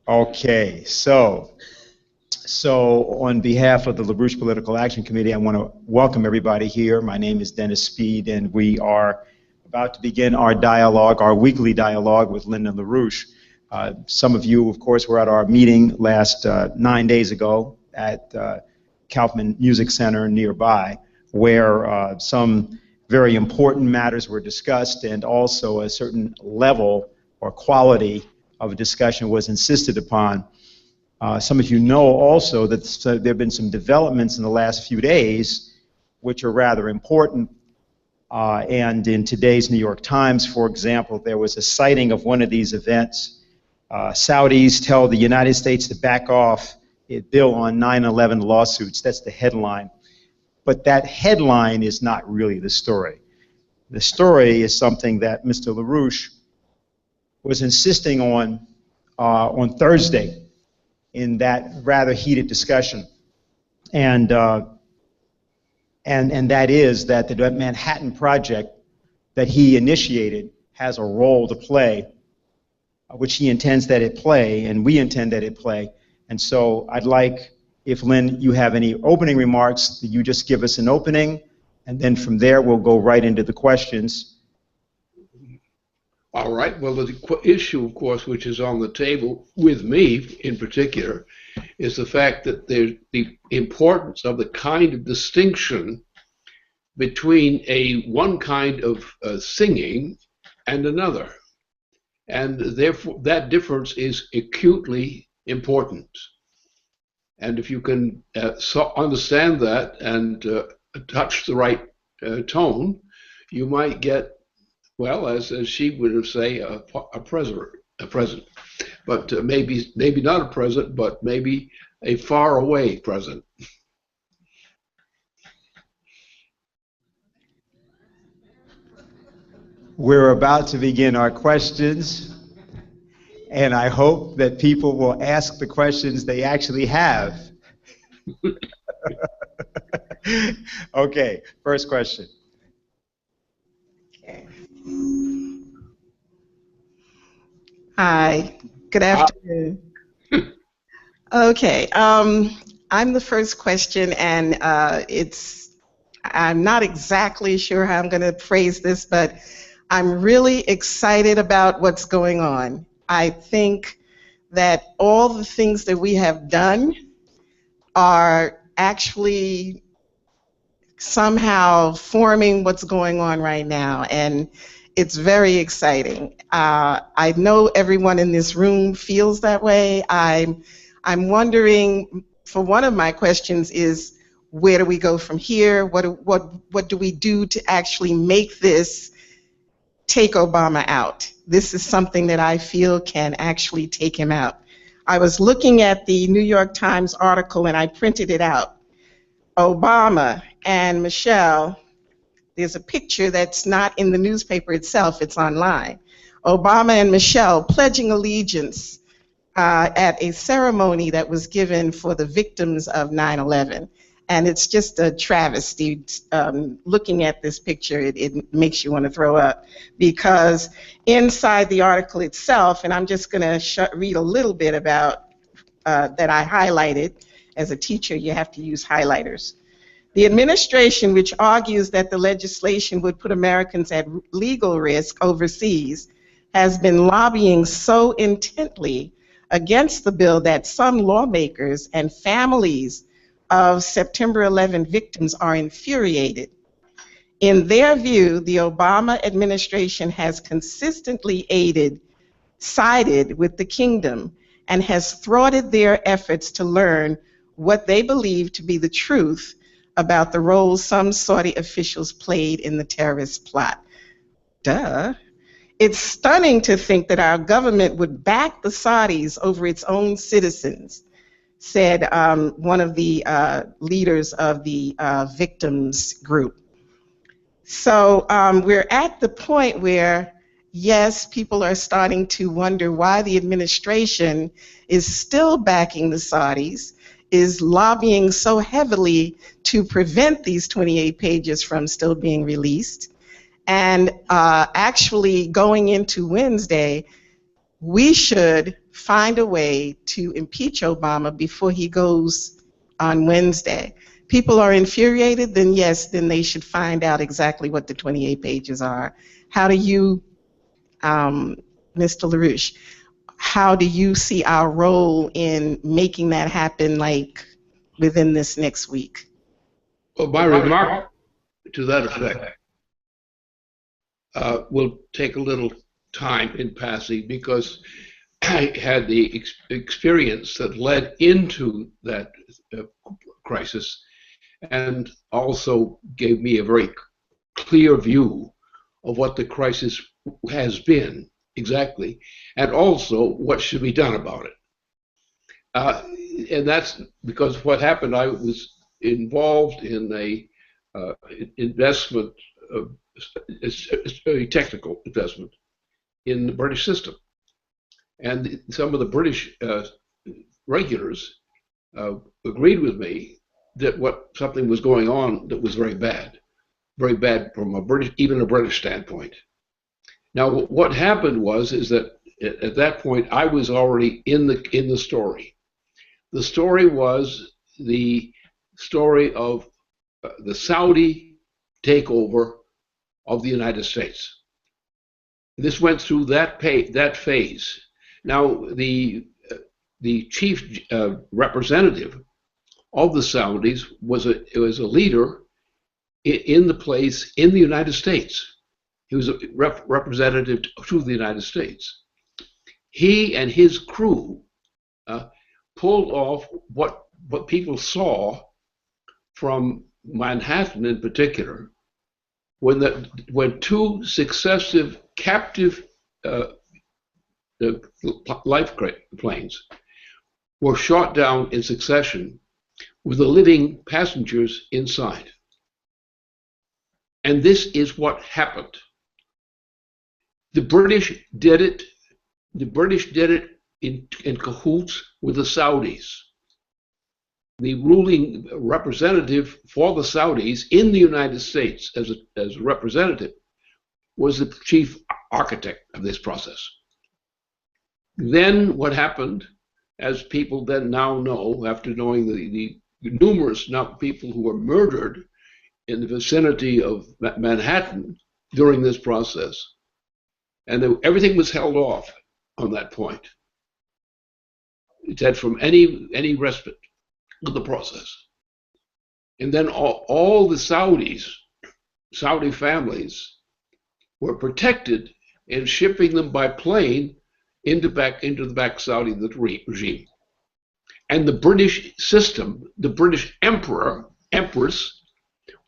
Okay, so on behalf of the LaRouche Political Action Committee, I want to welcome everybody here. My name is Dennis Speed, and we are about to begin our dialogue, our weekly dialogue with Lyndon LaRouche. Some of you, of course, were at our meeting last 9 days ago at Kaufman Music Center nearby, where some very important matters were discussed, and also a certain level or quality of discussion was insisted upon. Some of you know also that there have been some developments in the last few days which are rather important. And in today's New York Times, for example, there was a citing of one of these events. Saudis tell the United States to back off a bill on 9/11 lawsuits. That's the headline. But that headline is not really the story. The story is something that Mr. LaRouche was insisting on Thursday in that rather heated discussion, and that is that the Manhattan Project that he initiated has a role to play, which he intends that it play, and we intend that it play. And so I'd like, if Lynn, you have any opening remarks, that you just give us an opening, and then from there we'll go right into the questions. All right. Well, the issue, of course, which is on the table with me in particular, is the fact that there's the importance of the kind of distinction between one kind of singing and another. And therefore, that difference is acutely important. And if you can understand that and touch the right tone, you might get, well, as she would say, a president, but maybe not a president, but maybe a far away president. We're about to begin our questions, and I hope that people will ask the questions they actually have. Okay, first question. Hi, good afternoon. Okay, I'm the first question, and I'm not exactly sure how I'm going to phrase this, but I'm really excited about what's going on. I think that all the things that we have done are actually somehow forming what's going on right now, and it's very exciting. I know everyone in this room feels that way. I'm wondering, for one of my questions is, where do we go from here? What do we do to actually make this take Obama out? This is something that I feel can actually take him out. I was looking at the New York Times article and I printed it out. Obama and Michelle, there's a picture that's not in the newspaper itself, it's online. Obama and Michelle pledging allegiance at a ceremony that was given for the victims of 9/11. And it's just a travesty. Looking at this picture, it makes you want to throw up, because inside the article itself, and I'm just going to read a little bit about that I highlighted. As a teacher, you have to use highlighters. The administration, which argues that the legislation would put Americans at legal risk overseas, has been lobbying so intently against the bill that some lawmakers and families of September 11 victims are infuriated. In their view, the Obama administration has consistently sided with the kingdom and has thwarted their efforts to learn what they believe to be the truth about the role some Saudi officials played in the terrorist plot. Duh. It's stunning to think that our government would back the Saudis over its own citizens, said one of the leaders of the victims group. So we're at the point where, yes, people are starting to wonder why the administration is still backing the Saudis, is lobbying so heavily to prevent these 28 pages from still being released. And actually going into Wednesday, we should find a way to impeach Obama before he goes on Wednesday. People are infuriated, then yes, then they should find out exactly what the 28 pages are. How do you, Mr. LaRouche, how do you see our role in making that happen, like within this next week? Well, my remark to that effect will take a little time in passing, because I had the experience that led into that crisis, and also gave me a very clear view of what the crisis has been exactly, and also what should be done about it. And that's because what happened, I was involved in a investment, a technical investment in the British system. And some of the British regulators agreed with me that something was going on that was very bad from a British, even a British standpoint. Now, what happened is that at that point I was already in the story. The story was the story of the Saudi takeover of the United States. This went through that phase. Now, the chief representative of the Saudis was a leader in the place in the United States. He was a representative to the United States. He and his crew pulled off what people saw from Manhattan in particular, when two successive captive life planes were shot down in succession with the living passengers inside. And this is what happened. The British did it. The British did it in cahoots with the Saudis. The ruling representative for the Saudis in the United States as a representative was the chief architect of this process. Then what happened, as people then now know, after knowing the numerous people who were murdered in the vicinity of Manhattan during this process, and everything was held off on that point. It had from any respite of the process. And then all the Saudi families were protected in shipping them by plane into the back Saudi regime. And the British system, the British empress,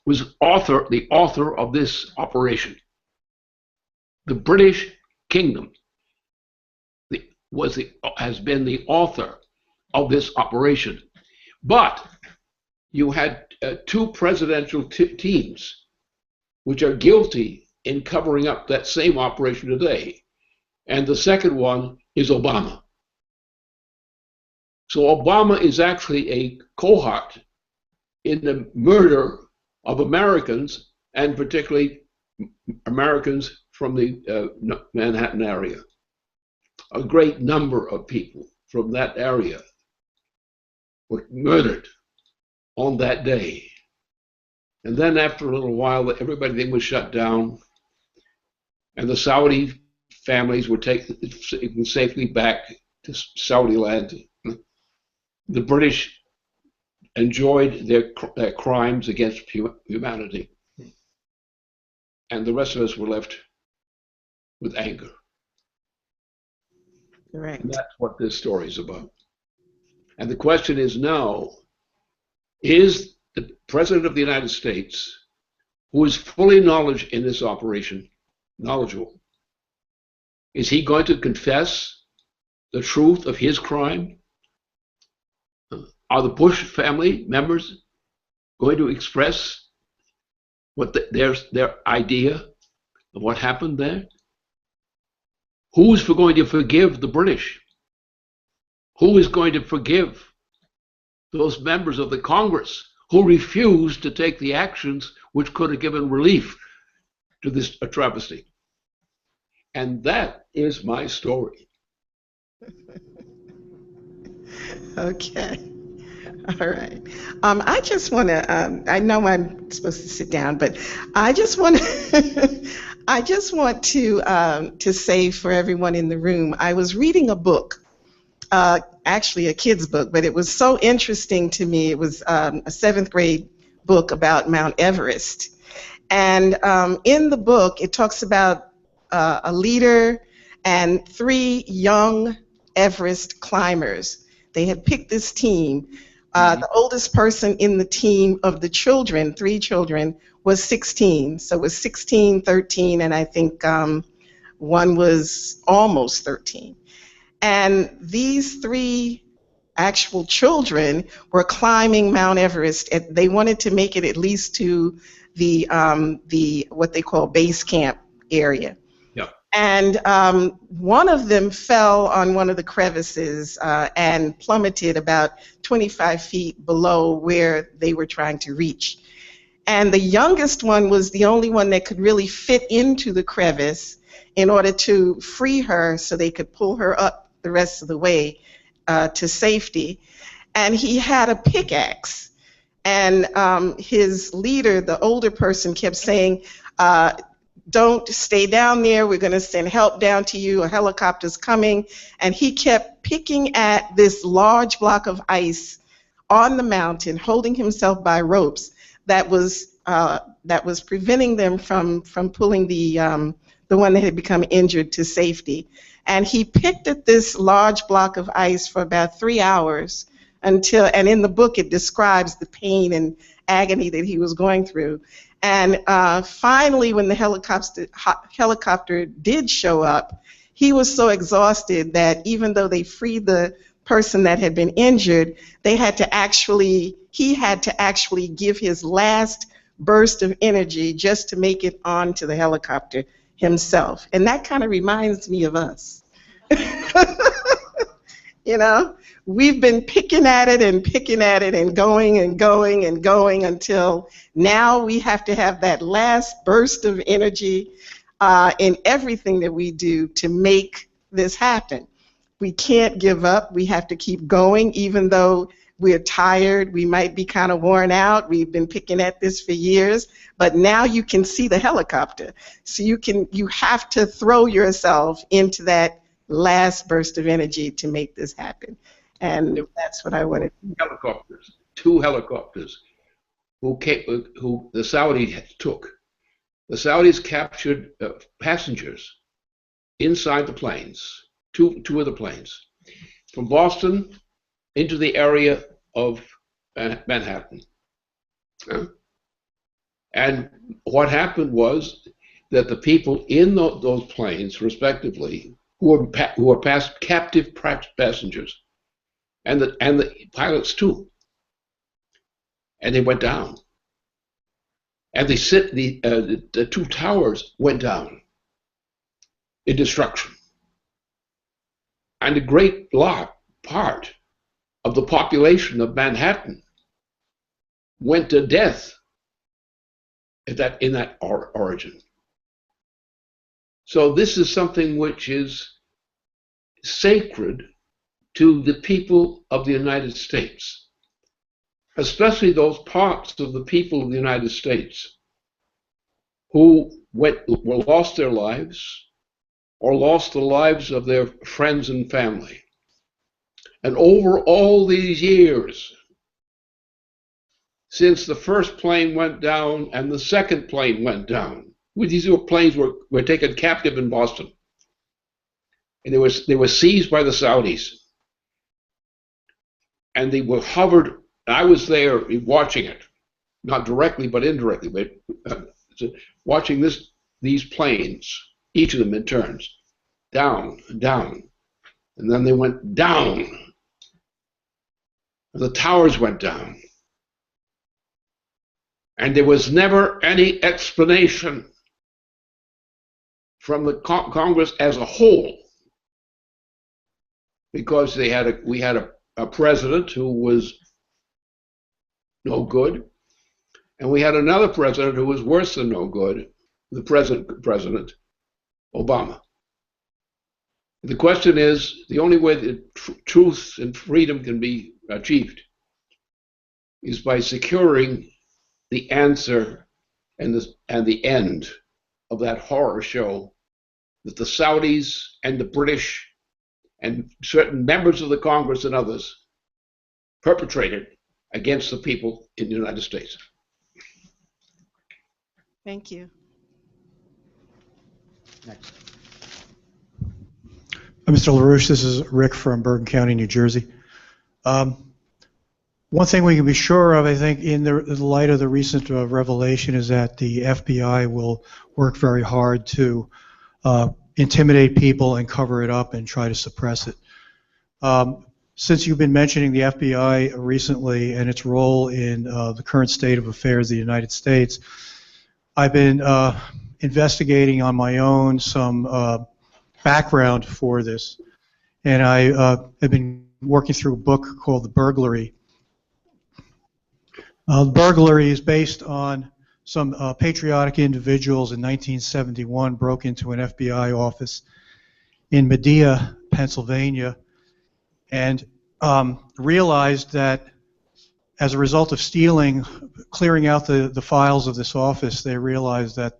was the author of this operation. The British kingdom has been the author of this operation. But you had two presidential teams which are guilty in covering up that same operation today. And the second one is Obama. So Obama is actually a cohort in the murder of Americans, and particularly Americans from the Manhattan area. A great number of people from that area were murdered on that day. And then after a little while, everything was shut down, and the Saudi families were taken safely back to Saudi land. The British enjoyed their crimes against humanity, and the rest of us were left with anger. Correct. And that's what this story is about. And the question is now, is the President of the United States, who is fully knowledgeable in this operation, knowledgeable, is he going to confess the truth of his crime? Are the Bush family members going to express what their idea of what happened there? Who's going to forgive the British? Who is going to forgive those members of the Congress who refused to take the actions which could have given relief to this travesty? And that is my story. Okay. All right. I just want to, I know I'm supposed to sit down, but I just want to, I just want to say for everyone in the room, I was reading a book, actually a kid's book, but it was so interesting to me. It was a seventh grade book about Mount Everest. And in the book, it talks about a leader and three young Everest climbers. They had picked this team. The oldest person in the team of the children, three children, was 16. So it was 16, 13, and I think one was almost 13. And these three actual children were climbing Mount Everest. They wanted to make it at least to the what they call base camp area. Yeah. And one of them fell on one of the crevices and plummeted about 25 feet below where they were trying to reach. And the youngest one was the only one that could really fit into the crevice in order to free her so they could pull her up the rest of the way to safety. And he had a pickaxe. And his leader, the older person, kept saying, don't stay down there. We're going to send help down to you. A helicopter's coming. And he kept picking at this large block of ice on the mountain, holding himself by ropes that was preventing them from pulling the one that had become injured to safety. And he picked at this large block of ice for about 3 hours until, and in the book it describes the pain and agony that he was going through. And finally, when the helicopter did show up, he was so exhausted that even though they freed the person that had been injured, he had to actually give his last burst of energy just to make it onto the helicopter himself. And that kind of reminds me of us. You know, we've been picking at it and going and going and going until now we have to have that last burst of energy in everything that we do to make this happen. We can't give up. We have to keep going even though we're tired. We might be kind of worn out. We've been picking at this for years, but now you can see the helicopter. So you have to throw yourself into that last burst of energy to make this happen. And that's what I wanted. Two helicopters who the Saudis took. The Saudis captured passengers inside the planes, two of the planes, from Boston into the area of Manhattan. And what happened was that the people in those planes, respectively, who were captive passengers, and the pilots too, and they went down, and the two towers went down in destruction, and a great part of the population of Manhattan went to death in that origin. So this is something which is sacred to the people of the United States, especially those parts of the people of the United States who lost their lives or lost the lives of their friends and family. And over all these years, since the first plane went down and the second plane went down, these planes were taken captive in Boston, and they were seized by the Saudis, and they were hovered. I was there watching it, not directly but indirectly, but watching these planes, each of them in turns, down and down, and then they went down, and the towers went down, and there was never any explanation from the Congress as a whole, because we had a president who was no good, and we had another president who was worse than no good, the president Obama. The question is, the only way that truth and freedom can be achieved is by securing the answer and the end of that horror show that the Saudis and the British and certain members of the Congress and others perpetrated against the people in the United States. Thank you. Next. Mr. LaRouche, this is Rick from Bergen County, New Jersey. One thing we can be sure of, I think, in the light of the recent revelation is that the FBI will work very hard to intimidate people and cover it up and try to suppress it. Since you've been mentioning the FBI recently and its role in the current state of affairs of the United States, I've been investigating on my own some background for this, and I have been working through a book called The Burglary. The Burglary is based on some patriotic individuals in 1971 broke into an FBI office in Medea, Pennsylvania, and realized that as a result of clearing out the files of this office, they realized that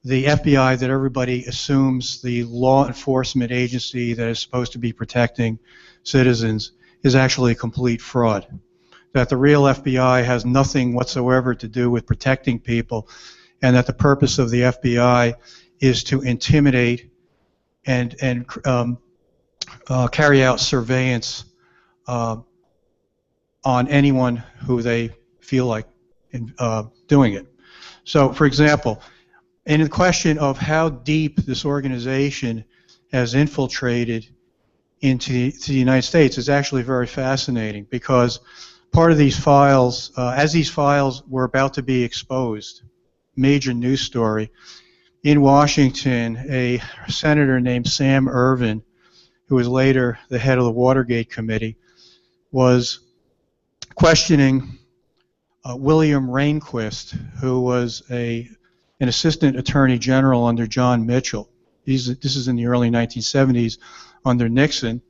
the FBI that everybody assumes the law enforcement agency that is supposed to be protecting citizens is actually a complete fraud. That the real FBI has nothing whatsoever to do with protecting people, and that the purpose of the FBI is to intimidate and carry out surveillance on anyone who they feel like doing it. So, for example, in the question of how deep this organization has infiltrated into the United States is actually very fascinating, because part of these files, as these files were about to be exposed, major news story, in Washington, a senator named Sam Ervin, who was later the head of the Watergate Committee, was questioning William Rehnquist, who was an assistant attorney general under John Mitchell. This is in the early 1970s under Nixon.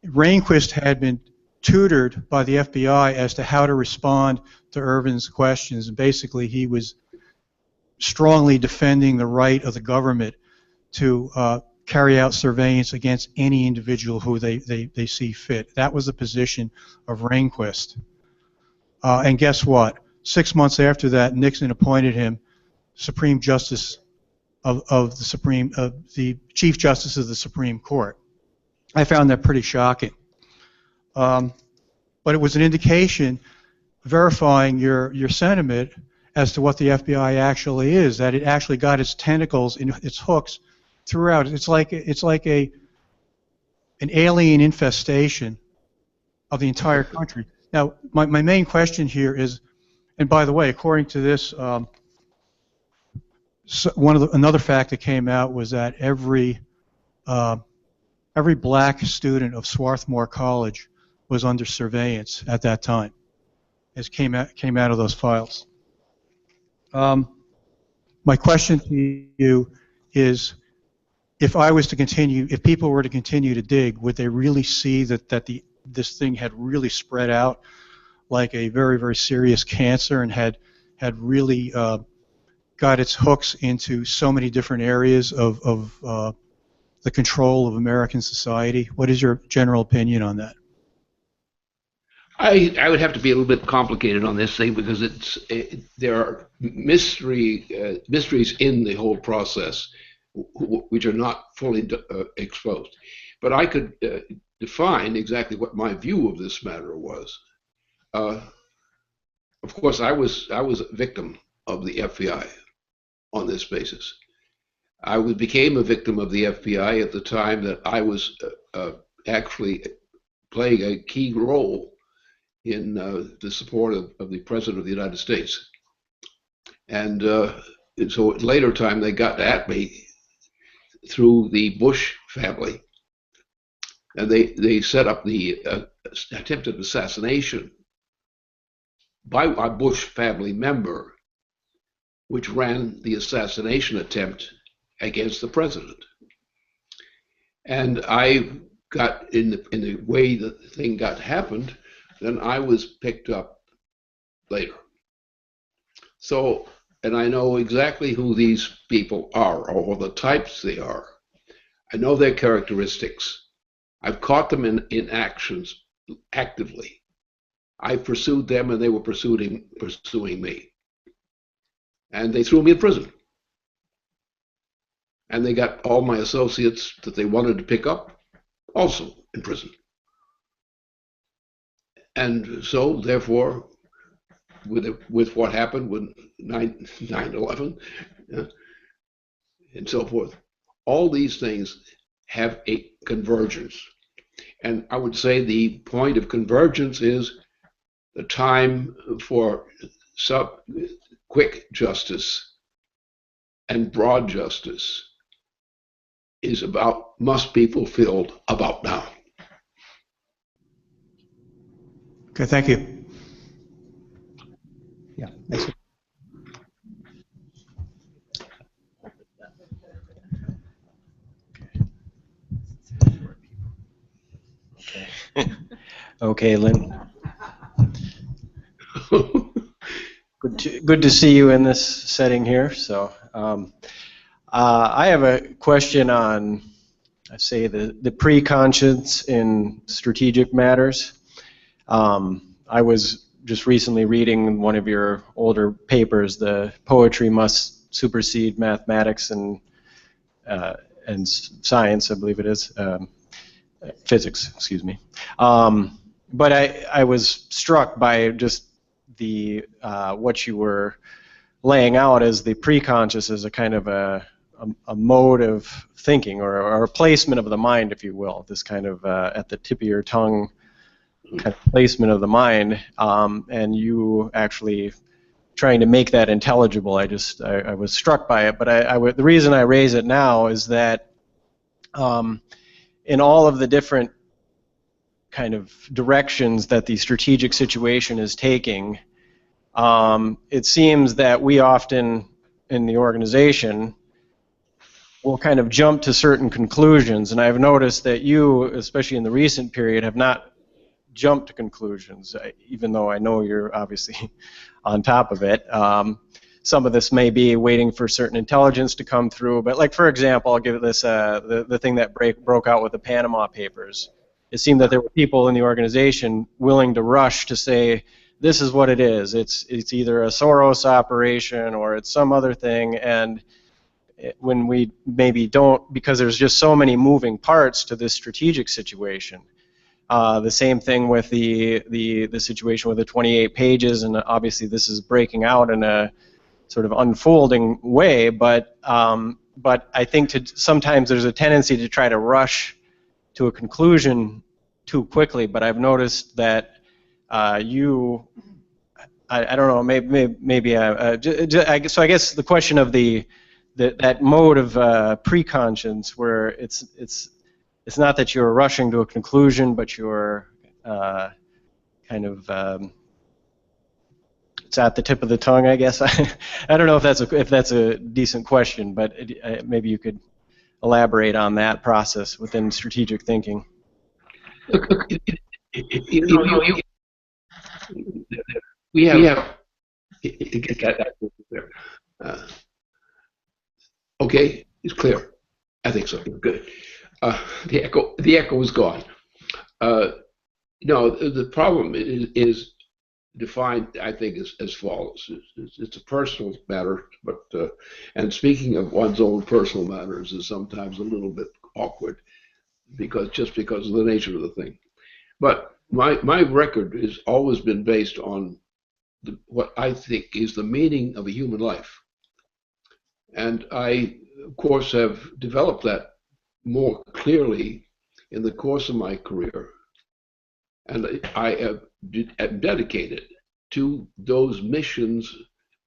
Rehnquist had been tutored by the FBI as to how to respond to Ervin's questions, and basically he was strongly defending the right of the government to carry out surveillance against any individual who they see fit. That was the position of Rehnquist. And guess what? 6 months after that, Nixon appointed him Supreme Justice of the Chief Justice of the Supreme Court. I found that pretty shocking. But it was an indication verifying your sentiment as to what the FBI actually is, that it actually got its tentacles, its hooks throughout. It's like an alien infestation of the entire country. Now, my main question here is, and by the way, according to this, another fact that came out was that every black student of Swarthmore College was under surveillance at that time, as came out of those files. My question to you is, if people were to continue to dig, would they really see that this thing had really spread out like a very, very serious cancer, and had really got its hooks into so many different areas of the control of American society? What is your general opinion on that? I would have to be a little bit complicated on this thing, because there are mysteries in the whole process which are not fully exposed. But I could define exactly what my view of this matter was. Of course, I was a victim of the FBI on this basis. I became a victim of the FBI at the time that I was actually playing a key role in the support of the President of the United States. And so at later time, they got at me through the Bush family, and they set up the attempted assassination by a Bush family member, which ran the assassination attempt against the president. And I got in the way that the thing happened, then I was picked up later. So, and I know exactly who these people are, or the types they are. I know their characteristics. I've caught them in actions actively. I pursued them, and they were pursuing me. And they threw me in prison. And they got all my associates that they wanted to pick up also in prison. And so, therefore, with what happened with 9/11 and so forth, all these things have a convergence. And I would say the point of convergence is the time for quick justice and broad justice must be fulfilled about now. Okay, thank you. Yeah. Okay, Lynn. Good to see you in this setting here. So, I have a question on, I say, the pre-conscience in strategic matters. I was just recently reading one of your older papers, "The Poetry Must Supersede Mathematics and Science," I believe it is, physics, excuse me. But I was struck by just the what you were laying out as the preconscious as a kind of a mode of thinking, or a placement of the mind, if you will, this kind of at the tip of your tongue kind of placement of the mind, and you actually trying to make that intelligible. I was struck by it, but the reason I raise it now is that in all of the different kind of directions that the strategic situation is taking, it seems that we often in the organization will kind of jump to certain conclusions, and I've noticed that you, especially in the recent period, have not jumped to conclusions, even though I know you're obviously on top of it. Some of this may be waiting for certain intelligence to come through, but like, for example, I'll give this the thing that broke out with the Panama Papers. It seemed that there were people in the organization willing to rush to say, this is what it is. It's either a Soros operation or it's some other thing, and when we maybe don't, because there's just so many moving parts to this strategic situation. The same thing with the situation with the 28 pages, and obviously this is breaking out in a sort of unfolding way, but I think sometimes there's a tendency to try to rush to a conclusion too quickly, but I've noticed that I don't know, so I guess the question of that mode of preconscience, where it's not that you're rushing to a conclusion, but you're kind of it's at the tip of the tongue, I guess. I don't know if that's a decent question, but maybe you could elaborate on that process within strategic thinking. We have okay, it's clear. I think so. Good. The echo is gone. No, the problem is defined, I think, as follows. It's a personal matter, but and speaking of one's own personal matters is sometimes a little bit awkward because of the nature of the thing. But my record has always been based on what I think is the meaning of a human life, and I, of course, have developed that more clearly in the course of my career, and I have dedicated to those missions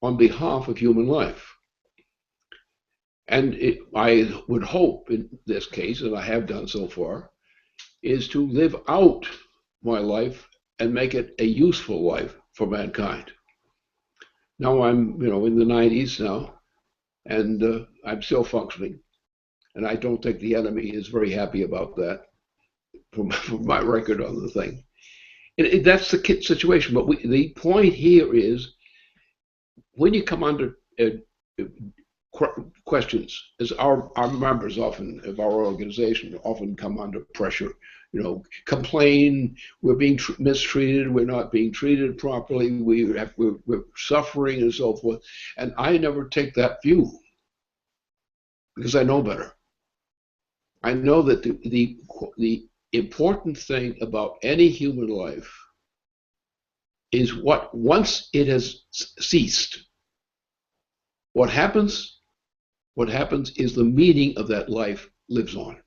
on behalf of human life. And I would hope in this case, and I have done so far, is to live out my life and make it a useful life for mankind. Now I'm, in the 90s now, and I'm still functioning. And I don't think the enemy is very happy about that, from my record on the thing. That's the situation. But the point here is, when you come under questions, as our members often of our organization often come under pressure, complain, we're being mistreated, we're not being treated properly, we're suffering and so forth. And I never take that view, because I know better. I know that the important thing about any human life is once it has ceased, what happens is the meaning of that life lives on.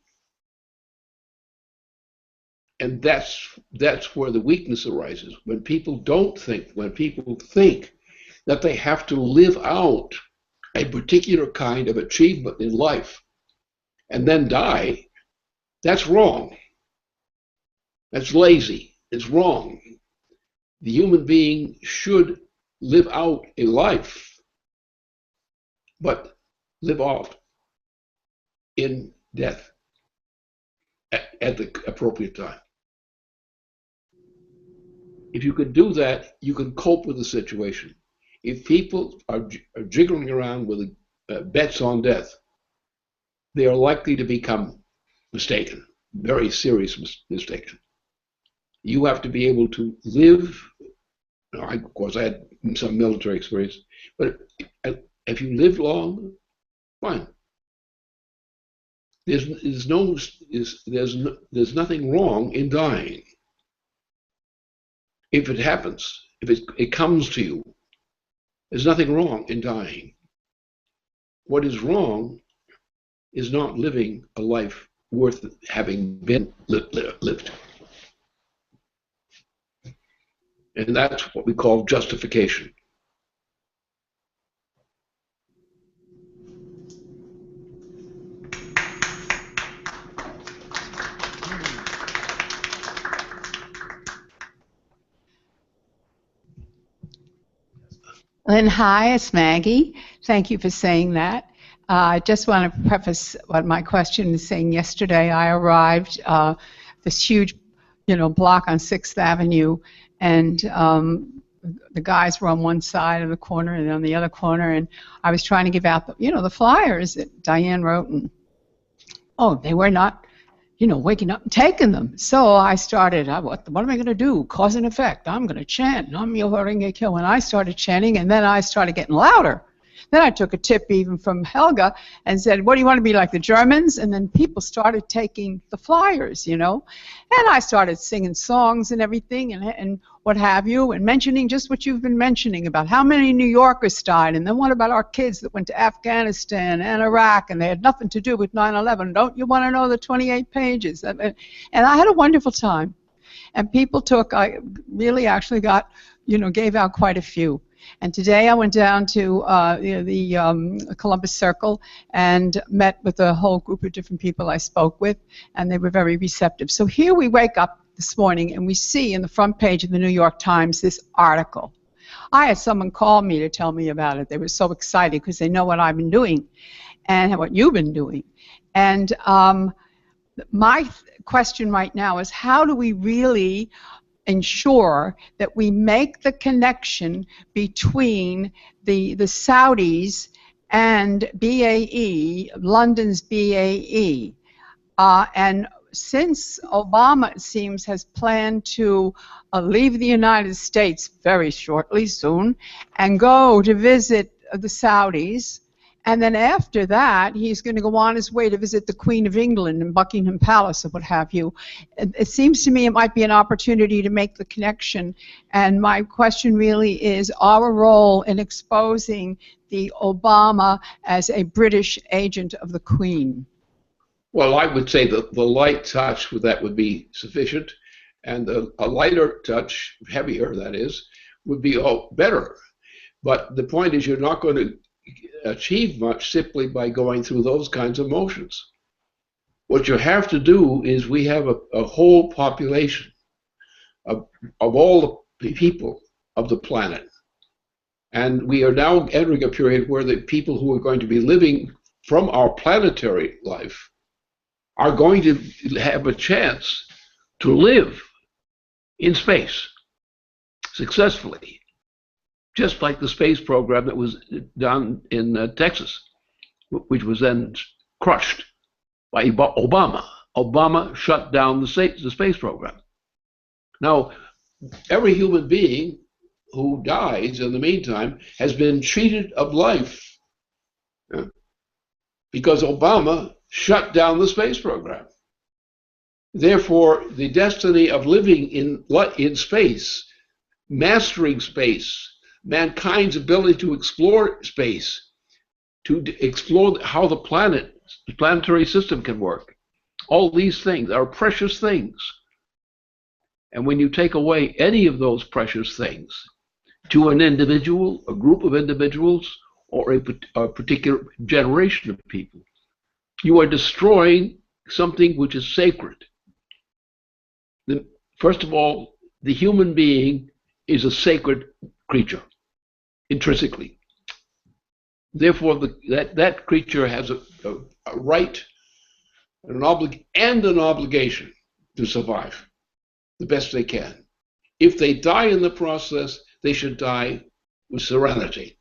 And that's where the weakness arises. When people think that they have to live out a particular kind of achievement in life and then die, that's wrong. That's lazy. It's wrong. The human being should live out a life, but live out in death at the appropriate time. If you can do that, you can cope with the situation. If people are jiggling around with bets on death, they are likely to become mistaken, very serious mistaken. You have to be able to live. Of course, I had some military experience, but if you live long, fine. There's nothing wrong in dying. If it happens, if it comes to you, there's nothing wrong in dying. What is wrong is not living a life worth having been lived. And that's what we call justification. Lynn, hi, it's Maggie. Thank you for saying that. I just want to preface what my question is saying. Yesterday I arrived this huge, block on 6th Avenue, and the guys were on one side of the corner and on the other corner, and I was trying to give out the flyers that Diane wrote, and they were not waking up and taking them. So I started, what am I going to do? Cause and effect. I'm going to chant. Nam myoho renge kyo. And I started chanting, and then I started getting louder. Then I took a tip even from Helga and said, what do you want to be like, the Germans? And then people started taking the flyers, And I started singing songs and everything and what have you, and mentioning just what you've been mentioning about how many New Yorkers died, and then what about our kids that went to Afghanistan and Iraq, and they had nothing to do with 9/11. Don't you want to know the 28 pages? And I had a wonderful time. And people I really actually got, gave out quite a few. And today I went down to the Columbus Circle and met with a whole group of different people I spoke with, and they were very receptive. So here we wake up this morning and we see in the front page of the New York Times this article. I had someone call me to tell me about it. They were so excited because they know what I've been doing and what you've been doing. And my question right now is, how do we really ensure that we make the connection between the Saudis and BAE, London's BAE? And since Obama, it seems, has planned to leave the United States very shortly soon and go to visit the Saudis, and then after that, he's going to go on his way to visit the Queen of England in Buckingham Palace or what have you. It seems to me it might be an opportunity to make the connection. And my question really is our role in exposing the Obama as a British agent of the Queen. Well, I would say that the light touch with that would be sufficient, and a lighter touch, heavier that is, would be better. But the point is, you're not going to achieve much simply by going through those kinds of motions. What you have to do is, we have a whole population of all the people of the planet, and we are now entering a period where the people who are going to be living from our planetary life are going to have a chance to live in space successfully, just like the space program that was done in Texas, which was then crushed by Obama. Obama shut down the space program. Now, every human being who dies in the meantime has been cheated of life, because Obama shut down the space program. Therefore, the destiny of living in space, mastering space, mankind's ability to explore space, to explore how the planetary system can work, all these things are precious things. And when you take away any of those precious things to an individual, a group of individuals, or a particular generation of people, you are destroying something which is sacred. First of all, the human being is a sacred creature, intrinsically. Therefore, that creature has a right and an obligation to survive the best they can. If they die in the process, they should die with serenity.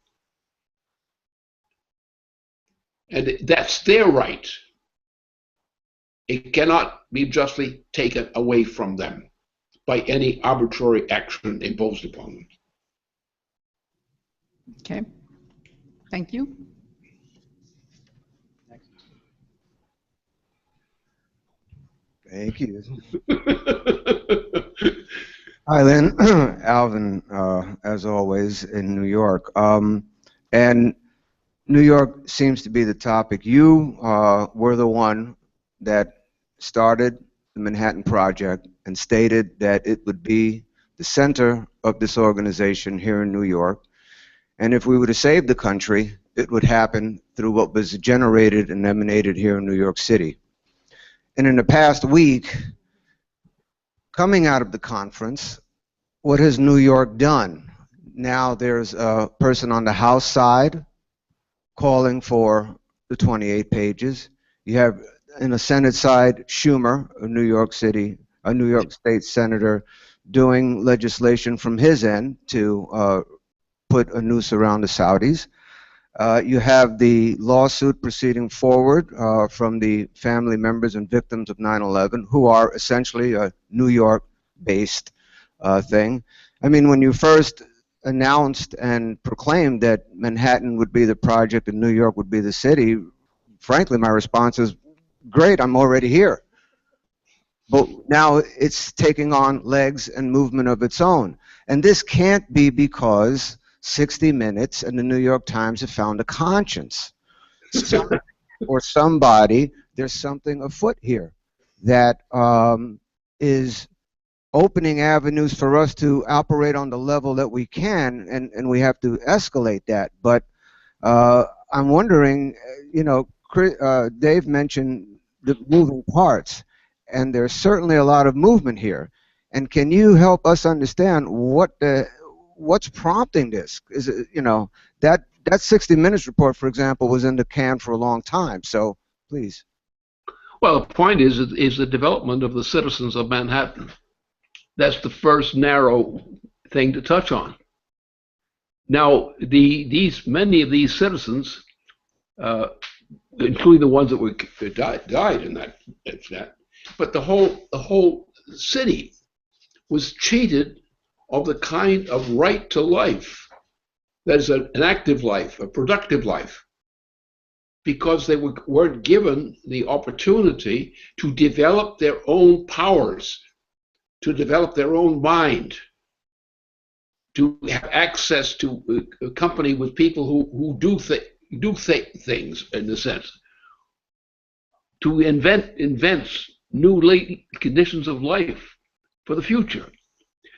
And that's their right. It cannot be justly taken away from them by any arbitrary action imposed upon them. Okay. Thank you. Thank you. Hi, Lynn. Alvin, as always, in New York. And New York seems to be the topic. You were the one that started the Manhattan Project and stated that it would be the center of this organization here in New York. And if we were to save the country, it would happen through what was generated and emanated here in New York City. And in the past week, coming out of the conference, what has New York done? Now there's a person on the House side calling for the 28 pages. You have, in the Senate side, Schumer, a New York State senator, doing legislation from his end to put a noose around the Saudis. You have the lawsuit proceeding forward from the family members and victims of 9/11, who are essentially a New York-based thing. I mean, when you first announced and proclaimed that Manhattan would be the project and New York would be the city, frankly, my response is, great, I'm already here. But now it's taking on legs and movement of its own. And this can't be because 60 Minutes and the New York Times have found a conscience. Or somebody, there's something afoot here that is opening avenues for us to operate on the level that we can, and we have to escalate that. But I'm wondering, you know, Dave mentioned the moving parts, and there's certainly a lot of movement here. And can you help us understand what's prompting this? Is it, you know, that 60 Minutes report, for example, was in the can for a long time. So please. Well, the point is the development of the citizens of Manhattan. That's the first narrow thing to touch on. Now, many of these citizens, including the ones that died in that, but the whole city was cheated of the kind of right to life that is an active life, a productive life, because they weren't given the opportunity to develop their own powers, to develop their own mind, to have access to a company with people who do things, in a sense, to invent new conditions of life for the future.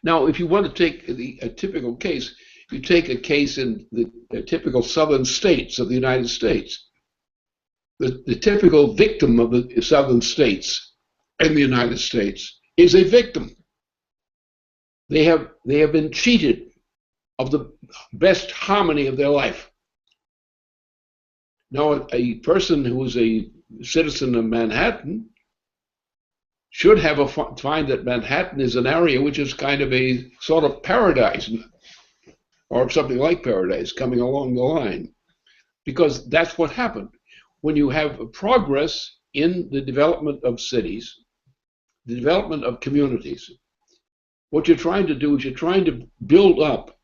Now, if you want to take a typical case, you take a case in the typical southern states of the United States. The typical victim of the southern states in the United States is a victim. They have been cheated of the best harmony of their life. Now, a person who is a citizen of Manhattan should have find that Manhattan is an area which is kind of a sort of paradise, or something like paradise coming along the line, because that's what happened. When you have progress in the development of cities, the development of communities, what you're trying to do is you're trying to build up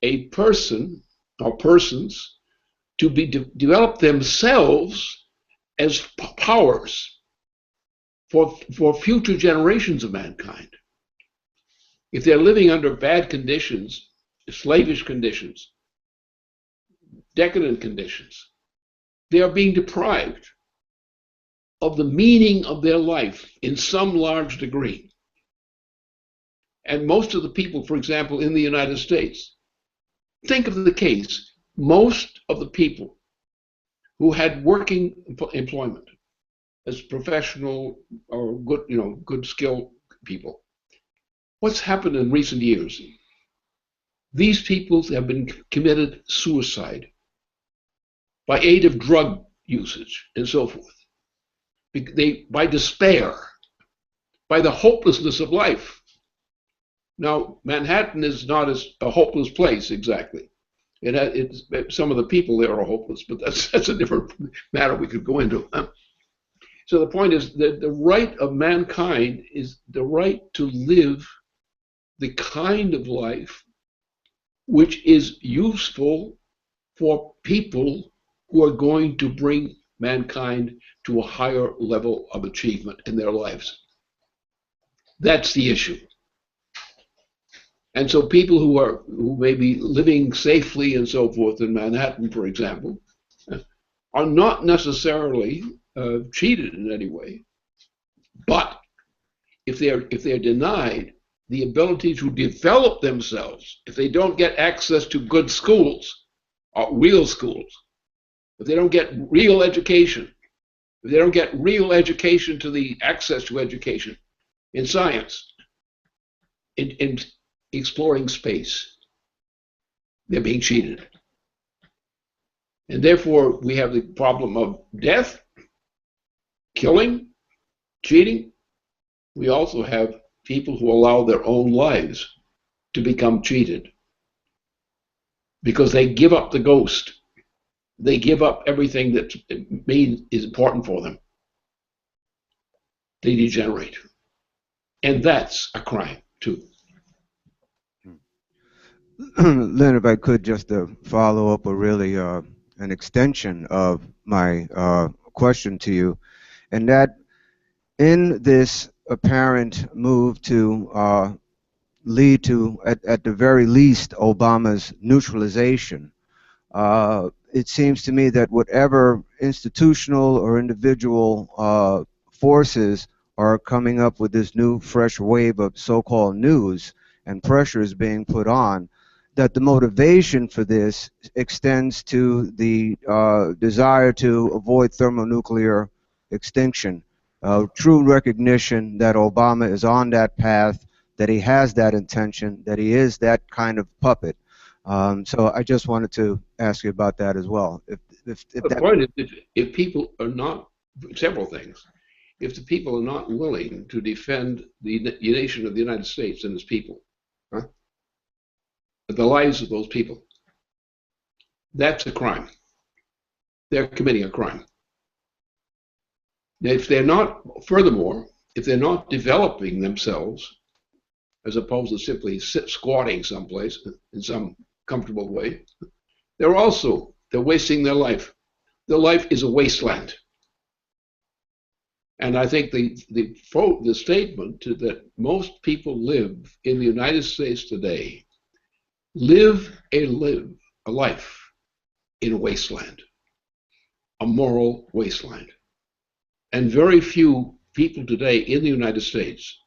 a person or persons to be develop themselves as powers for future generations of mankind. If they're living under bad conditions, slavish conditions, decadent conditions, they are being deprived of the meaning of their life in some large degree. And most of the people, for example, in the United States, think of the case, most of the people who had working employment as professional or good, good skilled people, what's happened in recent years? These people have been committed suicide by aid of drug usage and so forth. By despair, by the hopelessness of life. Now, Manhattan is not a hopeless place exactly. Some of the people there are hopeless, but that's a different matter we could go into. So the point is that the right of mankind is the right to live the kind of life which is useful for people who are going to bring mankind to a higher level of achievement in their lives. That's the issue. And so people who may be living safely and so forth in Manhattan, for example, are not necessarily cheated in any way. But if they're denied the ability to develop themselves, if they don't get access to good schools, or real schools, if they don't get real education, if they don't get real education to the access to education in science, in exploring space, they're being cheated. And therefore, we have the problem of death, killing, cheating. We also have people who allow their own lives to become cheated because they give up the ghost. They give up everything that is important for them. They degenerate. And that's a crime, too. Lynn, if I could just follow up, or really an extension of my question to you, and that in this apparent move to lead to, at the very least, Obama's neutralization, it seems to me that whatever institutional or individual forces are coming up with this new fresh wave of so-called news and pressures being put on, that the motivation for this extends to the desire to avoid thermonuclear extinction. True recognition that Obama is on that path, that he has that intention, that he is that kind of puppet. So I just wanted to ask you about that as well. The point is, if people are not, several things, if the people are not willing to defend the nation of the United States and its people, the lives of those people, that's a crime. They're committing a crime. If they're not, furthermore, if they're not developing themselves, as opposed to simply squatting someplace in some comfortable way, they're wasting their life. Their life is a wasteland. And I think the statement that most people live in the United States today live a life in a wasteland, a moral wasteland. And very few people today in the United States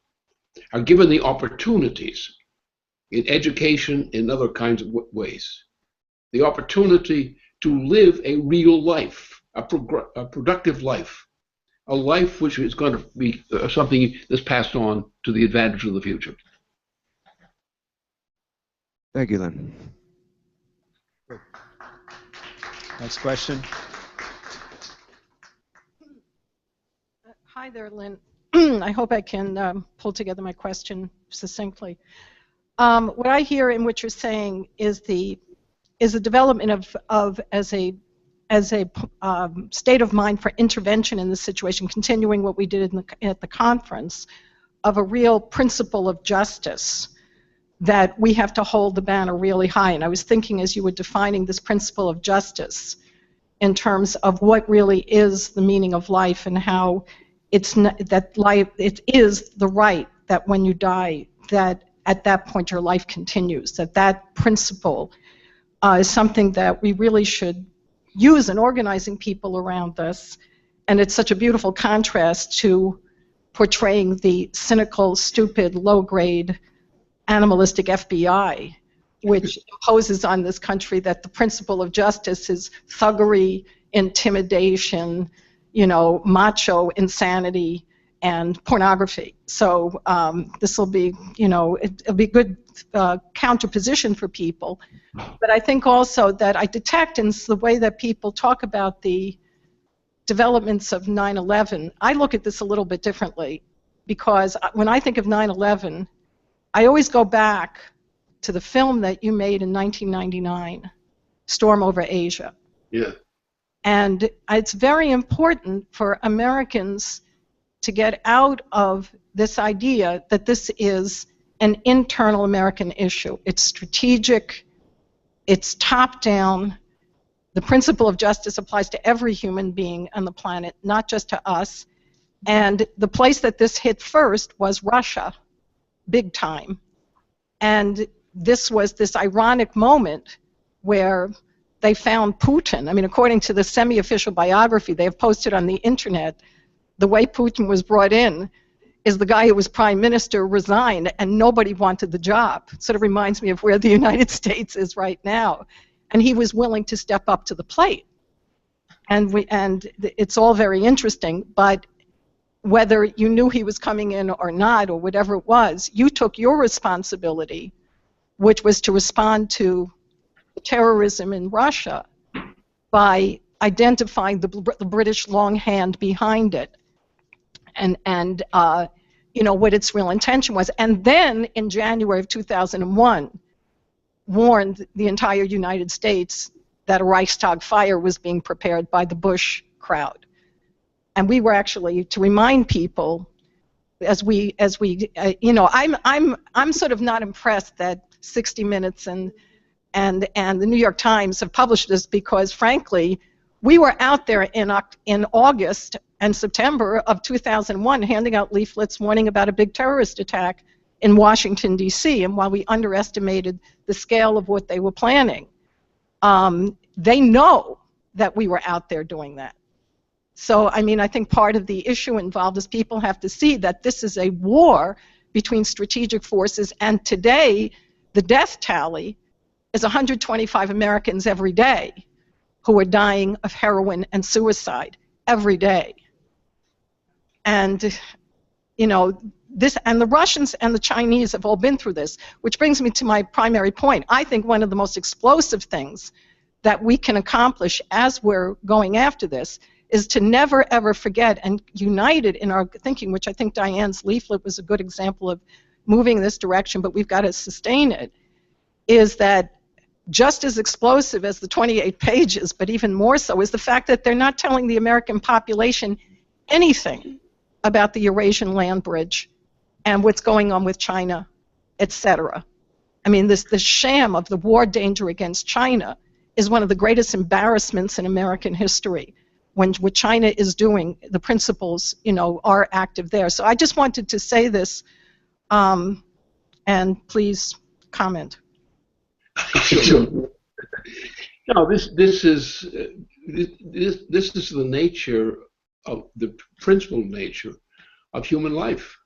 are given the opportunities in education, in other kinds of ways, the opportunity to live a real life, a productive life, a life which is going to be something that's passed on to the advantage of the future. Thank you, Lynn. Next question. Hi there, Lynn. I hope I can pull together my question succinctly. What I hear in what you're saying is the development of as a state of mind for intervention in this situation, continuing what we did at the conference, of a real principle of justice, that we have to hold the banner really high. And I was thinking as you were defining this principle of justice in terms of what really is the meaning of life and how it's not, that life, it is the right that when you die, that at that point your life continues, that principle is something that we really should use in organizing people around us. And it's such a beautiful contrast to portraying the cynical, stupid, low-grade, animalistic FBI, which imposes on this country that the principle of justice is thuggery, intimidation, macho insanity, and pornography. So this will be, it'll be good counterposition for people. But I think also that I detect in the way that people talk about the developments of 9/11, I look at this a little bit differently, because when I think of 9/11, I always go back to the film that you made in 1999, Storm Over Asia. Yeah. And it's very important for Americans to get out of this idea that this is an internal American issue. It's strategic, it's top-down. The principle of justice applies to every human being on the planet, not just to us. And the place that this hit first was Russia, big time. And this was this ironic moment where they found Putin. I mean, according to the semi-official biography they have posted on the internet, the way Putin was brought in is the guy who was prime minister resigned and nobody wanted the job. It sort of reminds me of where the United States is right now. And he was willing to step up to the plate. And it's all very interesting, but whether you knew he was coming in or not, or whatever it was, you took your responsibility, which was to respond to terrorism in Russia by identifying the British long hand behind it, and what its real intention was. And then in January of 2001, warned the entire United States that a Reichstag fire was being prepared by the Bush crowd. And we were actually to remind people, I'm sort of not impressed that 60 Minutes and the New York Times have published this, because frankly, we were out there in August and September of 2001 handing out leaflets warning about a big terrorist attack in Washington, D.C., and while we underestimated the scale of what they were planning, they know that we were out there doing that. So, I mean, I think part of the issue involved is people have to see that this is a war between strategic forces, and today the death tally is 125 Americans every day who are dying of heroin and suicide every day. And, this, and the Russians and the Chinese have all been through this, which brings me to my primary point. I think one of the most explosive things that we can accomplish as we're going after this is to never ever forget and united in our thinking, which I think Diane's leaflet was a good example of moving in this direction, but we've got to sustain it, is that just as explosive as the 28 pages, but even more so, is the fact that they're not telling the American population anything about the Eurasian land bridge and what's going on with China, etc. I mean, the sham of the war danger against China is one of the greatest embarrassments in American history. When what China is doing, the principles, are active there. So I just wanted to say this, and please comment. Sure. No, this is the nature of the principal nature of human life.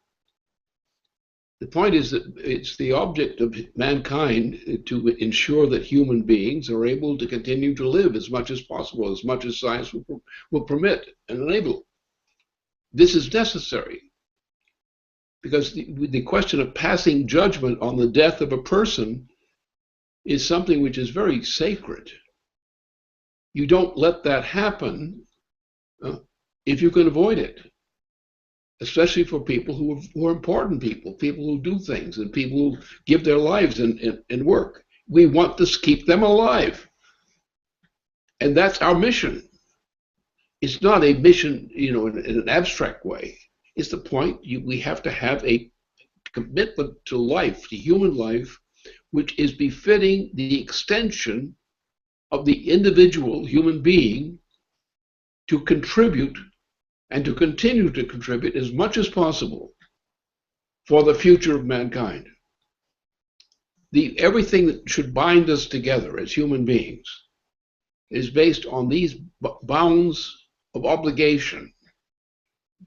The point is that it's the object of mankind to ensure that human beings are able to continue to live as much as possible, as much as science will permit and enable. This is necessary because the question of passing judgment on the death of a person is something which is very sacred. You don't let that happen if you can avoid it. especially for people who are important people who do things, and people who give their lives and work. We want to keep them alive. And that's our mission. It's not a mission, in an abstract way. It's the point we have to have a commitment to life, to human life, which is befitting the extension of the individual human being to contribute and to continue to contribute as much as possible for the future of mankind. Everything that should bind us together as human beings is based on these bounds of obligation,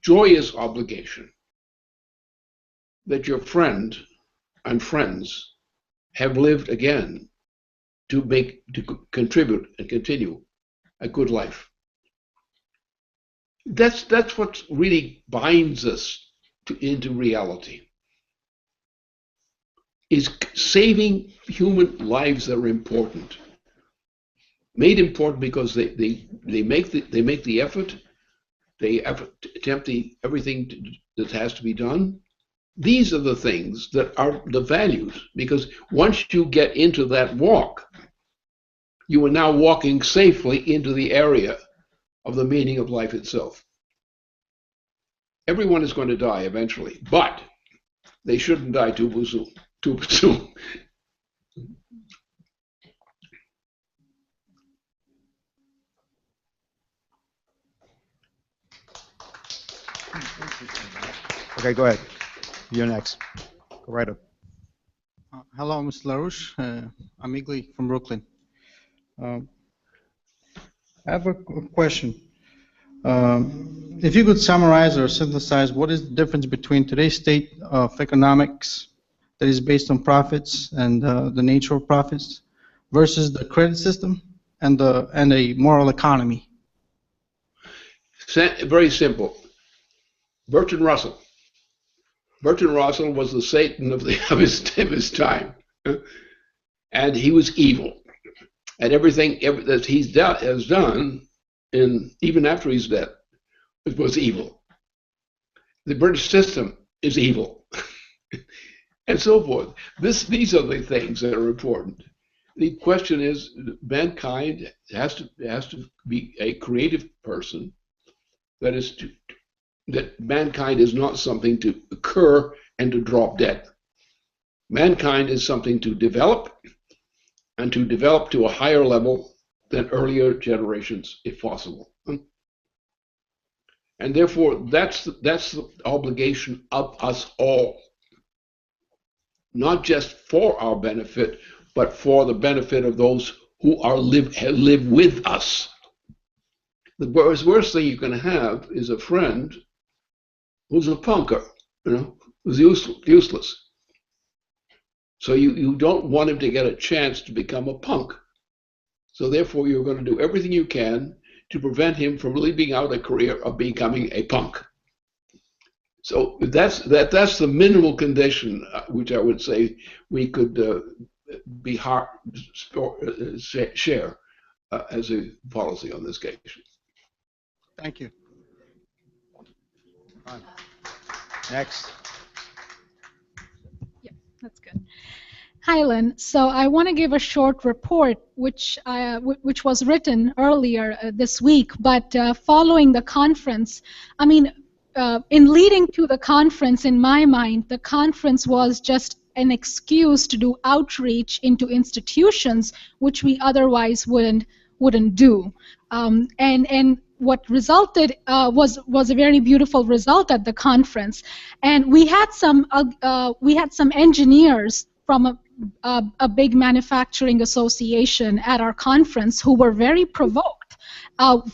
joyous obligation, that your friend and friends have lived again to contribute and continue a good life. That's what really binds us into reality, is saving human lives that are important, made important because they make the effort, they attempt everything that has to be done. These are the things that are the values, because once you get into that walk, you are now walking safely into the area of the meaning of life itself. Everyone is going to die eventually, but they shouldn't die too soon. Okay, go ahead. You're next. Go right up. Hello, Mr. LaRouche. I'm Igli from Brooklyn. I have a question. If you could summarize or synthesize what is the difference between today's state of economics that is based on profits and the nature of profits versus the credit system and a moral economy? Very simple. Bertrand Russell was the Satan of his time, and he was evil, and everything that has done, even after he's dead, it was evil. The British system is evil, and so forth. These are the things that are important. The question is, mankind has to be a creative person. That mankind is not something to occur and to drop dead. Mankind is something to develop, and to develop to a higher level than earlier generations, if possible. And therefore, that's the obligation of us all, not just for our benefit, but for the benefit of those who live with us. The worst thing you can have is a friend who's a punker, who's useless. So you don't want him to get a chance to become a punk. So therefore, you're going to do everything you can to prevent him from leaving out a career of becoming a punk. So that's the minimal condition, which I would say we could share as a policy on this case. Thank you. Next. Yeah, that's good. Hi, Lynn. So I want to give a short report, which was written earlier this week, but following the conference, in leading to the conference, in my mind, the conference was just an excuse to do outreach into institutions, which we otherwise wouldn't do. And what resulted was a very beautiful result at the conference, and we had some engineers from a big manufacturing association at our conference who were very provoked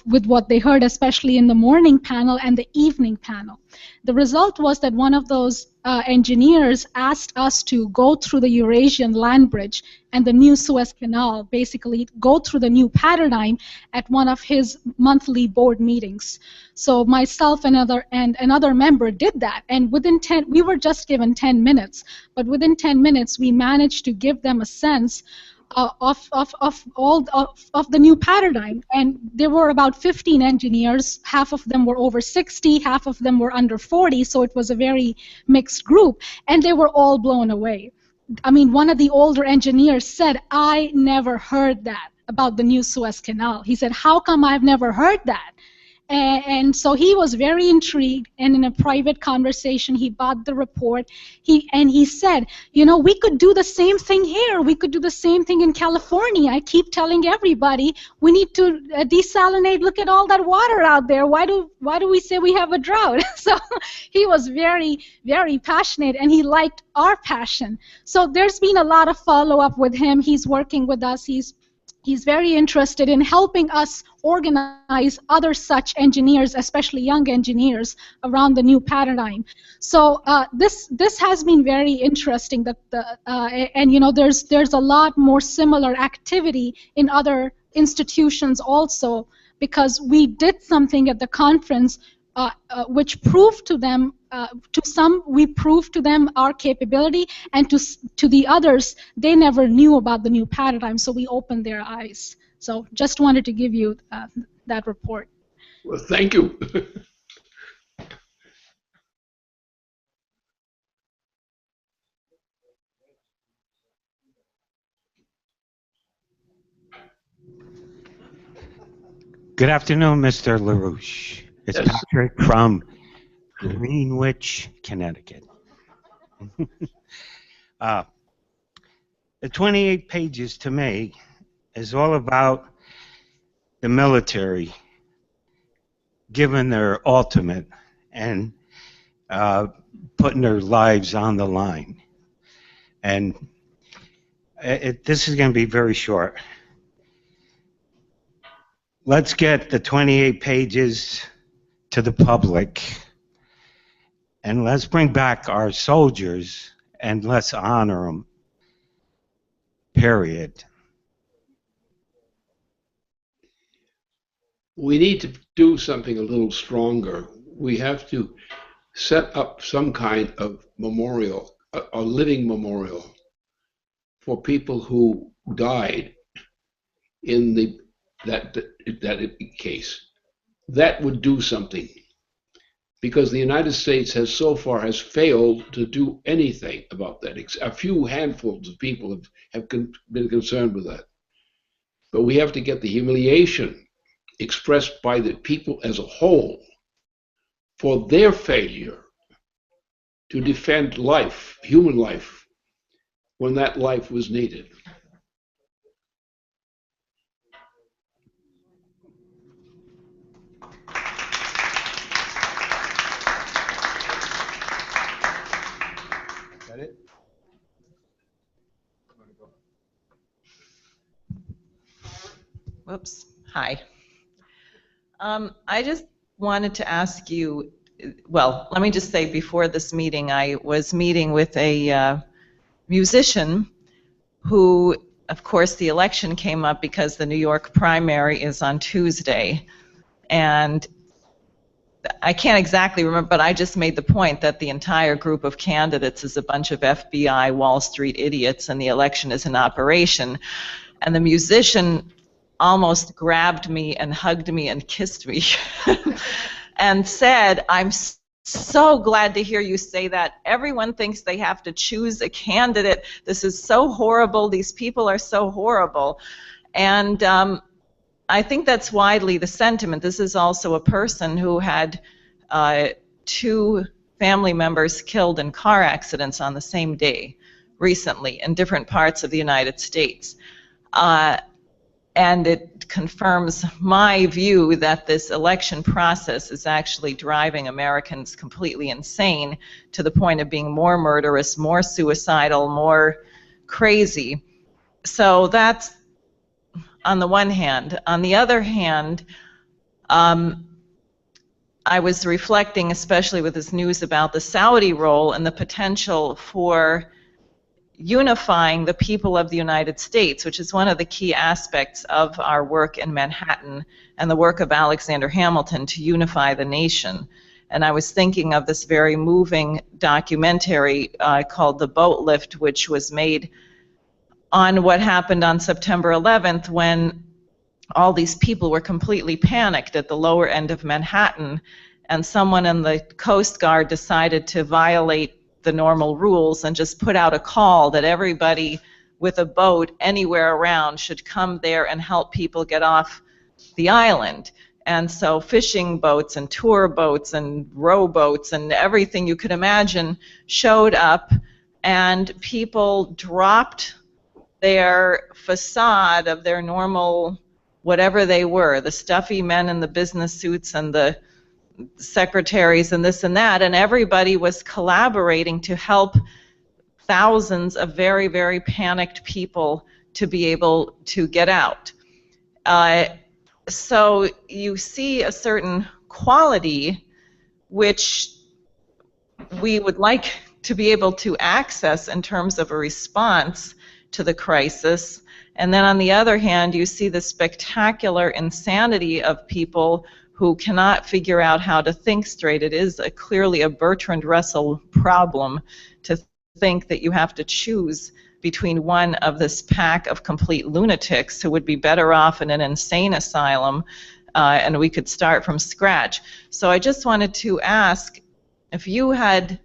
with what they heard, especially in the morning panel and the evening panel. The result was that one of those engineers asked us to go through the Eurasian land bridge and the new Suez Canal, basically go through the new paradigm at one of his monthly board meetings. So myself and another member did that, and we were just given 10 minutes, but within 10 minutes we managed to give them a sense of the new paradigm. And there were about 15 engineers. Half of them were over 60, half of them were under 40, so it was a very mixed group, and they were all blown away. I mean, one of the older engineers said, "I never heard that about the new Suez Canal." He said, "How come I've never heard that?" And so he was very intrigued, and in a private conversation, he bought the report. He said, "You know, we could do the same thing here. We could do the same thing in California. I keep telling everybody we need to desalinate. Look at all that water out there. Why do we say we have a drought?" So he was very, very passionate, and he liked our passion. So there's been a lot of follow-up with him. He's working with us. He's very interested in helping us organize other such engineers, especially young engineers, around the new paradigm. So this has been very interesting. And you know, there's a lot more similar activity in other institutions also, because we did something at the conference which proved to them, to some, we proved to them our capability, and to the others, they never knew about the new paradigm, so we opened their eyes. So just wanted to give you that report. Well, thank you. Good afternoon, Mr. LaRouche. It's Yes. Patrick from Greenwich, Connecticut. The 28 pages to me is all about the military giving their ultimate and putting their lives on the line. And this is going to be very short. Let's get the 28 pages to the public, and let's bring back our soldiers, and let's honor them, period. We need to do something a little stronger. We have to set up some kind of memorial, a living memorial for people who died in that case. That would do something, because the United States has so far failed to do anything about that. A few handfuls of people have been concerned with that. But we have to get the humiliation expressed by the people as a whole for their failure to defend life, human life, when that life was needed. That it? Whoops. Hi. I just wanted to ask you, well, let me just say, before this meeting, I was meeting with a musician who, of course, the election came up because the New York primary is on Tuesday. And I can't exactly remember, but I just made the point that the entire group of candidates is a bunch of FBI Wall Street idiots, and the election is an operation. And the musician almost grabbed me and hugged me and kissed me and said, "I'm so glad to hear you say that. Everyone thinks they have to choose a candidate. This is so horrible. These people are so horrible." And I think that's widely the sentiment. This is also a person who had 2 family members killed in car accidents on the same day recently in different parts of the United States. And it confirms my view that this election process is actually driving Americans completely insane, to the point of being more murderous, more suicidal, more crazy. So that's on the one hand. On the other hand, I was reflecting, especially with this news about the Saudi role and the potential for unifying the people of the United States, which is one of the key aspects of our work in Manhattan and the work of Alexander Hamilton to unify the nation. And I was thinking of this very moving documentary called The Boat Lift, which was made on what happened on September 11th when all these people were completely panicked at the lower end of Manhattan, and someone in the Coast Guard decided to violate the normal rules and just put out a call that everybody with a boat anywhere around should come there and help people get off the island. And so fishing boats and tour boats and rowboats and everything you could imagine showed up, and people dropped their facade of their normal whatever they were, the stuffy men in the business suits and the secretaries and this and that, and everybody was collaborating to help thousands of very, very panicked people to be able to get out. So you see a certain quality which we would like to be able to access in terms of a response to the crisis. And then on the other hand, you see the spectacular insanity of people who cannot figure out how to think straight. It is clearly a Bertrand Russell problem to think that you have to choose between one of this pack of complete lunatics who would be better off in an insane asylum, and we could start from scratch. So I just wanted to ask if you had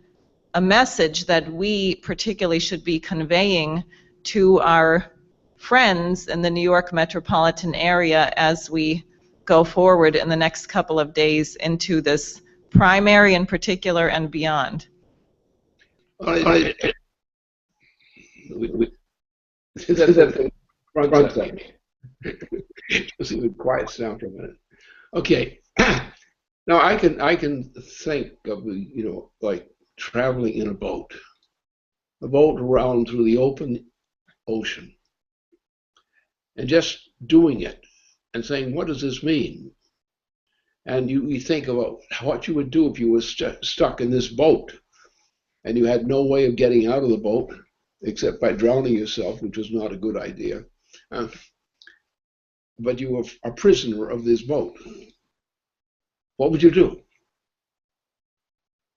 a message that we particularly should be conveying to our friends in the New York metropolitan area as we go forward in the next couple of days into this primary in particular and beyond. Just even quiet down for a minute. Okay. Now I can think of, you know, like traveling in a boat around through the open ocean, and just doing it and saying, what does this mean? And you think about what you would do if you were stuck in this boat and you had no way of getting out of the boat except by drowning yourself, which was not a good idea. But you were a prisoner of this boat. What would you do?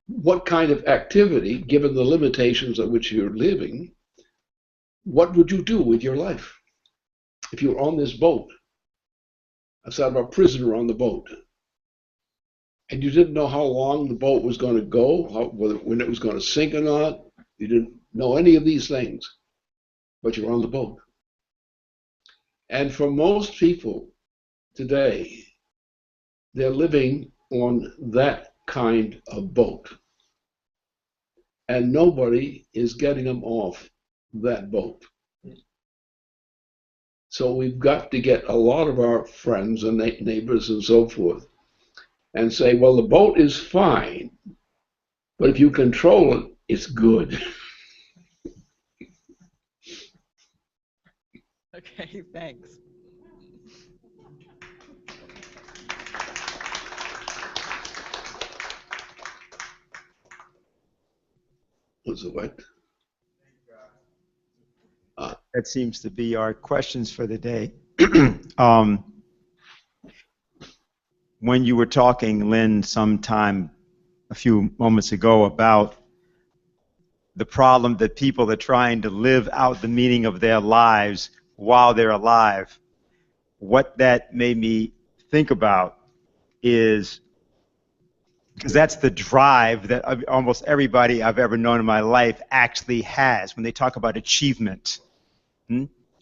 What kind of activity, given the limitations at which you're living, what would you do with your life if you were on this boat, a sort of a prisoner on the boat, and you didn't know how long the boat was going to go, when it was going to sink or not? You didn't know any of these things, but you're on the boat. And for most people today, they're living on that kind of boat, and nobody is getting them off that boat. So we've got to get a lot of our friends and neighbors and so forth and say, well, the boat is fine, but if you control it, it's good. Okay, thanks. What's the what? That seems to be our questions for the day. When you were talking, Lynn, a few moments ago about the problem that people are trying to live out the meaning of their lives while they're alive, what that made me think about is, because that's the drive that almost everybody I've ever known in my life actually has when they talk about achievement.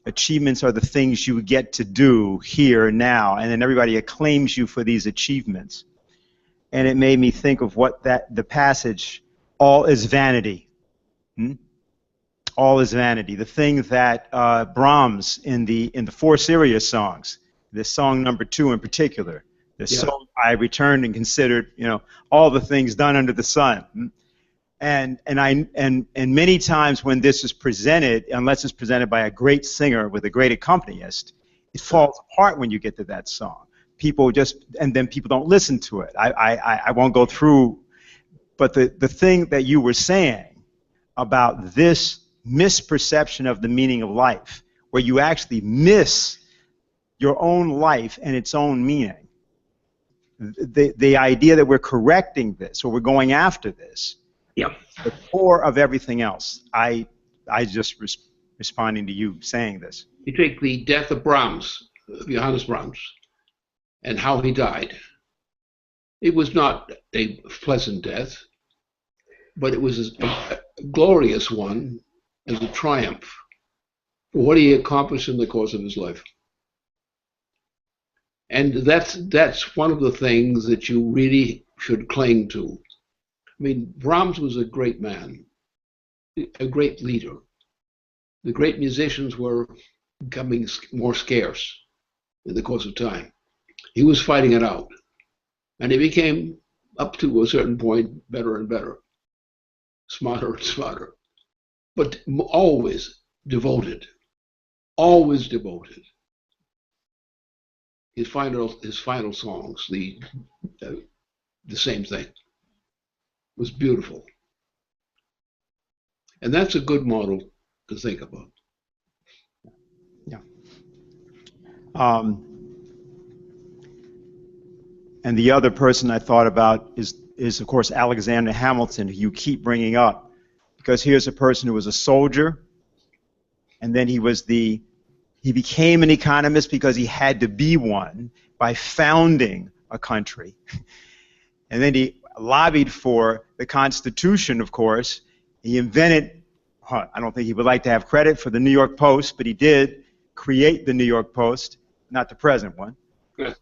Achievements are the things you get to do here now, and then everybody acclaims you for these achievements. And it made me think of what the passage, all is vanity. All is vanity. The thing that Brahms in the four Syria songs, this song number 2 in particular, the song I returned and considered, all the things done under the sun. And many times when this is presented, unless it's presented by a great singer with a great accompanist, it falls apart when you get to that song. And then people don't listen to it. I won't go through, but the thing that you were saying about this misperception of the meaning of life, where you actually miss your own life and its own meaning, the idea that we're correcting this or we're going after this, the core of everything else. I just responding to you saying this. You take the death of Brahms, Johannes Brahms, and how he died. It was not a pleasant death, but it was a glorious one as a triumph for what he accomplished in the course of his life. And that's one of the things that you really should cling to. I mean, Brahms was a great man, a great leader. The great musicians were becoming more scarce in the course of time. He was fighting it out. And he became, up to a certain point, better and better, smarter and smarter, but always devoted, always devoted. His final songs, the same thing, was beautiful. And that's a good model to think about. Yeah. And the other person I thought about is of course Alexander Hamilton, who you keep bringing up, because here's a person who was a soldier, and then he became an economist because he had to be one by founding a country. And then he lobbied for the Constitution, of course. He invented, I don't think he would like to have credit for the New York Post, but he did create the New York Post, not the present one. Yeah.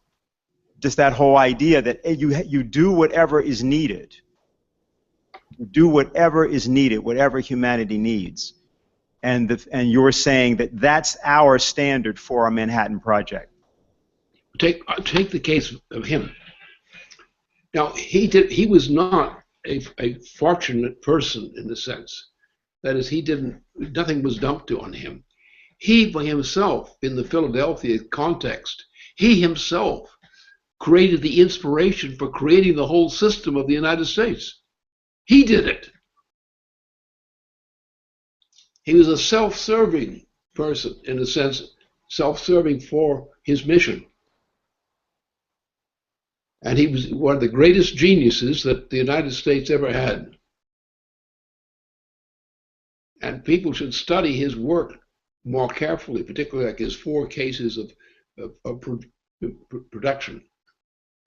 Just that whole idea that you do whatever is needed. You do whatever is needed, whatever humanity needs. And you're saying that that's our standard for our Manhattan Project. Take the case of him. Now, he was not a fortunate person in the sense. That is, nothing was dumped on him. He by himself, in the Philadelphia context, he himself created the inspiration for creating the whole system of the United States. He did it. He was a self-serving person, in a sense, self-serving for his mission. And he was one of the greatest geniuses that the United States ever had. And people should study his work more carefully, particularly like his 4 cases of production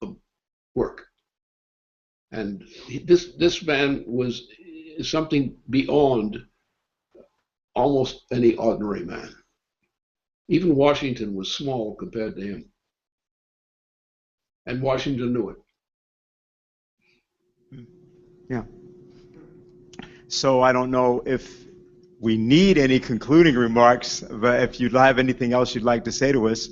of work. And this man was something beyond almost any ordinary man. Even Washington was small compared to him. And Washington knew it. Yeah. So I don't know if we need any concluding remarks, but if you'd have anything else you'd like to say to us.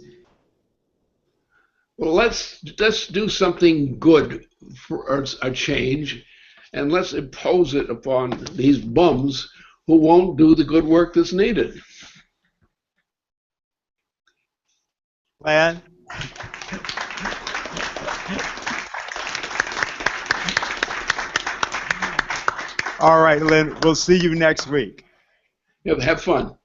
Well, let's do something good for a change, and let's impose it upon these bums who won't do the good work that's needed. Lan? All right, Lynn, we'll see you next week. Yeah, have fun.